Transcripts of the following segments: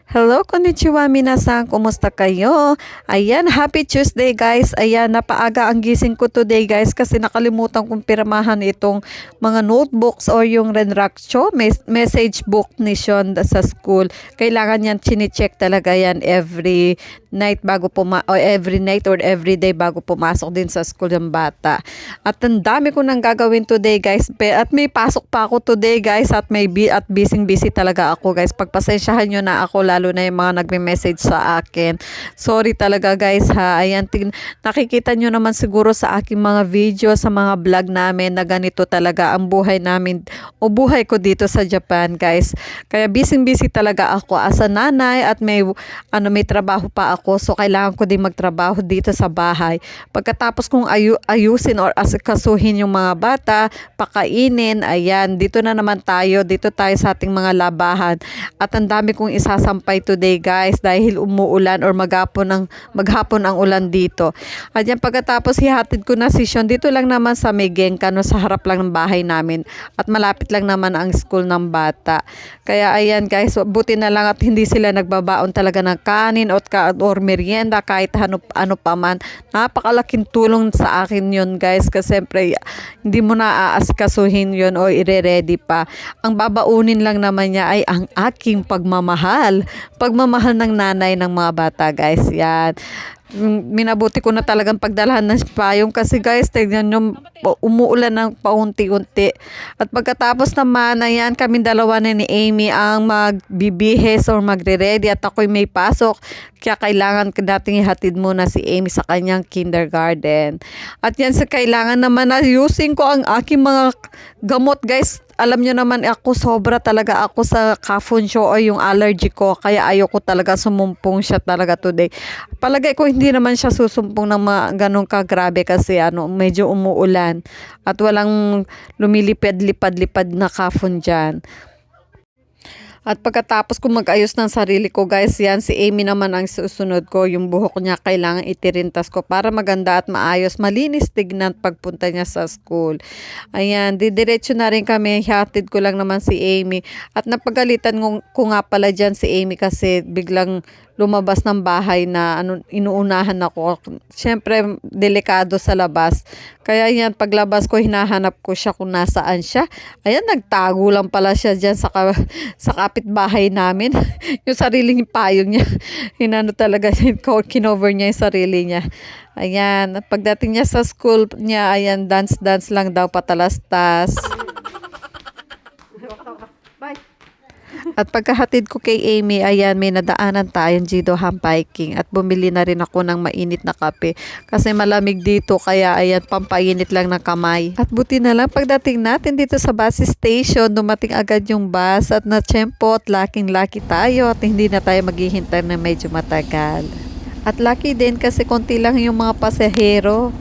Hello, konnichiwa minasan. Kumusta kayo? Ayan, happy Tuesday guys. Ayan, napaaga ang gising ko today guys kasi nakalimutan kong pirmahan itong mga notebooks or yung Renraksho message book ni Sean sa school. Kailangan yan chine-check talaga yan every night every night or every day bago pumasok din sa school ng bata. At ang dami ko nang gagawin today guys. At may pasok pa ako today guys at busy talaga ako guys. Pagpasensyahan nyo na ako lalo na yung mga nagme-message sa akin. Sorry talaga guys ha. Ayan, nakikita nyo naman siguro sa aking mga video, sa mga vlog namin na ganito talaga ang buhay namin o buhay ko dito sa Japan guys. Kaya busy talaga ako as a nanay at may trabaho pa ako. So kailangan ko din magtrabaho dito sa bahay. Pagkatapos kong ayusin or asikasuhin yung mga bata, pakainin, ayan, dito tayo sa ating mga labahan. At ang dami kong isasampay today guys dahil umuulan or maghapon ang ulan dito. At yan, pagkatapos hihatid ko na si Sean dito lang naman sa may Genkano, sa harap lang ng bahay namin at malapit lang naman ang school ng bata. Kaya ayan guys, buti na lang at hindi sila nagbabaon talaga ng kanin or merienda kahit ano pa man. Napakalaking tulong sa akin yun guys kasi siyempre hindi mo na aaskasuhin yun o ire-ready pa. Ang babaunin lang naman niya ay ang aking pagmamahal ng nanay ng mga bata guys. Yan, minabuti ko na talagang pagdalhan ng payong kasi guys, tignan nyo, umuulan ng paunti-unti. At pagkatapos naman, ayan, kami dalawa na ni Amy ang magbibihes or magre-ready at ako'y may pasok. Kaya kailangan nating ihatid muna si Amy sa kanyang kindergarten. At yan, kailangan naman ayusin ko ang aking mga gamot guys. Alam nyo naman ako, sobra talaga ako sa Kafunsho o yung allergy ko. Kaya ayoko talaga sumumpong siya talaga today. Palagay ko hindi naman siya susumpong ng ganun kagrabe kasi medyo umuulan. At walang lumilipad-lipad-lipad na kafun dyan. At pagkatapos ko mag-ayos ng sarili ko guys, yan si Amy naman ang susunod ko. Yung buhok niya kailangan itirintas ko para maganda at maayos, malinis tignan pagpunta niya sa school. Ayan, didiretso na rin kami. Hatid ko lang naman si Amy. At napagalitan ko nga pala dyan si Amy kasi biglang lumabas ng bahay na inuunahan ako. Siyempre, delikado sa labas. Kaya yan, paglabas ko, hinahanap ko siya kung nasaan siya. Ayan, nagtago lang pala siya dyan sa kapitbahay namin. Yung sariling payong niya. Talaga, kinover niya yung sarili niya. Ayan, pagdating niya sa school niya, ayan, dance lang daw, patalastas. Bye. At pagkahatid ko kay Amy, ayan, may nadaanan tayong Jido Biking at bumili na rin ako ng mainit na kape kasi malamig dito kaya ayan, pampainit lang ng kamay. At buti na lang pagdating natin dito sa bus station, dumating agad yung bus at na-tsempo at laking-laki tayo at hindi na tayo maghihintay na medyo matagal. At lucky din kasi konti lang yung mga pasahero.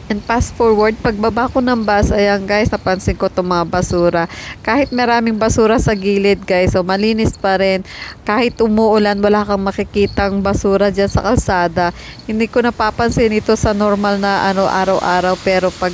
And fast forward, pagbaba ko ng bus, ayan guys, napansin ko itong mga basura. Kahit maraming basura sa gilid guys, so malinis pa rin. Kahit umuulan, wala kang makikitang basura dyan sa kalsada. Hindi ko napapansin ito sa normal na araw-araw, pero pag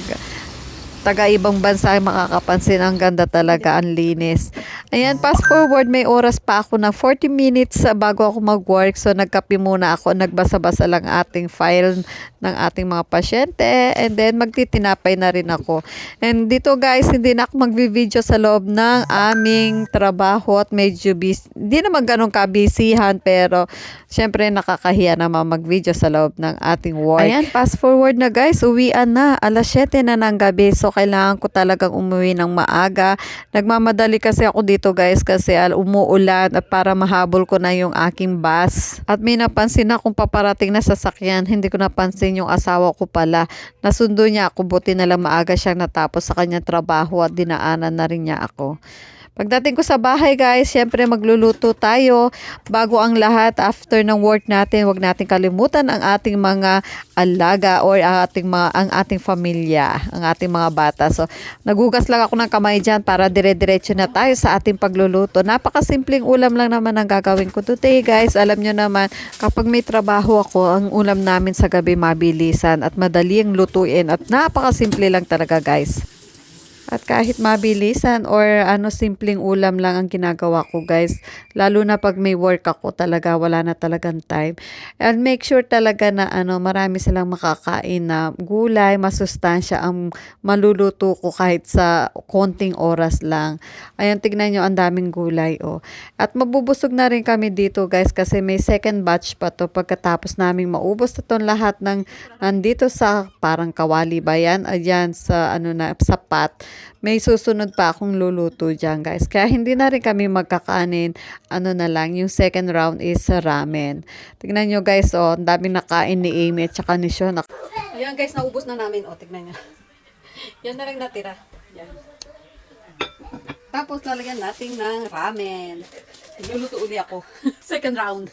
taga-ibang bansa ay makakapansin, ang ganda talaga, ang linis. Ayan, fast forward, may oras pa ako ng 40 minutes bago ako mag-work. So, nagkape muna ako, nagbasa-basa lang ating file ng ating mga pasyente. And then, magtitinapay na rin ako. And dito guys, hindi na ako magvi-video sa loob ng aming trabaho at medyo busy. Hindi naman ganun kabisihan, pero syempre nakakahiya naman mag-video sa loob ng ating work. Ayan, fast forward na guys, uwian na. Alas 7 na ng gabi. So, kailangan ko talagang umuwi ng maaga. Nagmamadali kasi ako dito guys kasi umuulan at para mahabol ko na yung aking bus. At may napansin akong paparating na sasakyan. Hindi ko napansin yung asawa ko pala. Nasundo niya ako, buti na lang maaga siyang natapos sa kanyang trabaho at dinaanan na rin niya ako. Pagdating ko sa bahay guys, syempre magluluto tayo. Bago ang lahat, after ng work natin, wag natin kalimutan ang ating mga alaga or ang ating pamilya, ang ating mga bata. So, nagugas lang ako ng kamay dyan para dire-diretso na tayo sa ating pagluluto. Napakasimpleng ulam lang naman ang gagawin ko today guys. Alam nyo naman, kapag may trabaho ako, ang ulam namin sa gabi mabilisan at madali ang lutuin at napakasimple lang talaga guys. At kahit mabilisan or ano simpleng ulam lang ang ginagawa ko guys. Lalo na pag may work ako talaga, wala na talagang time. And make sure talaga na ano, marami silang makakain na gulay, masustansya ang maluluto ko kahit sa konting oras lang. Ayan, tignan nyo, ang daming gulay oh. At mabubusog na rin kami dito guys kasi may second batch pa to pagkatapos naming maubos na ton lahat ng nandito sa parang kawali ba yan? Ayan sa ano na sapat. May susunod pa akong luluto dyan guys. Kaya hindi na rin kami magkakanin. Ano na lang, yung second round is ramen. Tignan nyo guys, oh, ang daming nakain ni Amy at saka ni Sean. Ayan guys, naubos na namin. Oh, tignan nyo. Yan na lang natira. Yan. Tapos lalagyan natin ng ramen. Luluto uli ako. Second round.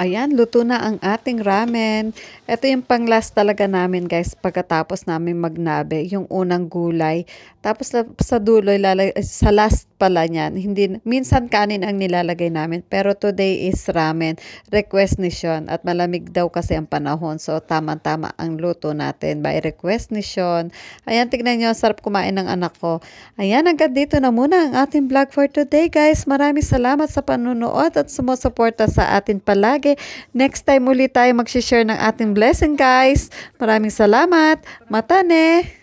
Ayan, luto na ang ating ramen. Ito yung pang last talaga namin guys pagkatapos namin magnabe, yung unang gulay. Tapos sa dulo, sa last pala niyan, hindi, minsan kanin ang nilalagay namin. Pero today is ramen. Request ni Sean at malamig daw kasi ang panahon. So tama-tama ang luto natin by request ni Sean. Ayan, tignan nyo, sarap kumain ng anak ko. Ayan, hanggang dito na muna ang ating vlog for today guys. Maraming salamat sa panunood at sumusuporta sa atin palagi. Next time ulit tayo mag-share ng ating blessing guys. Maraming salamat. Matane!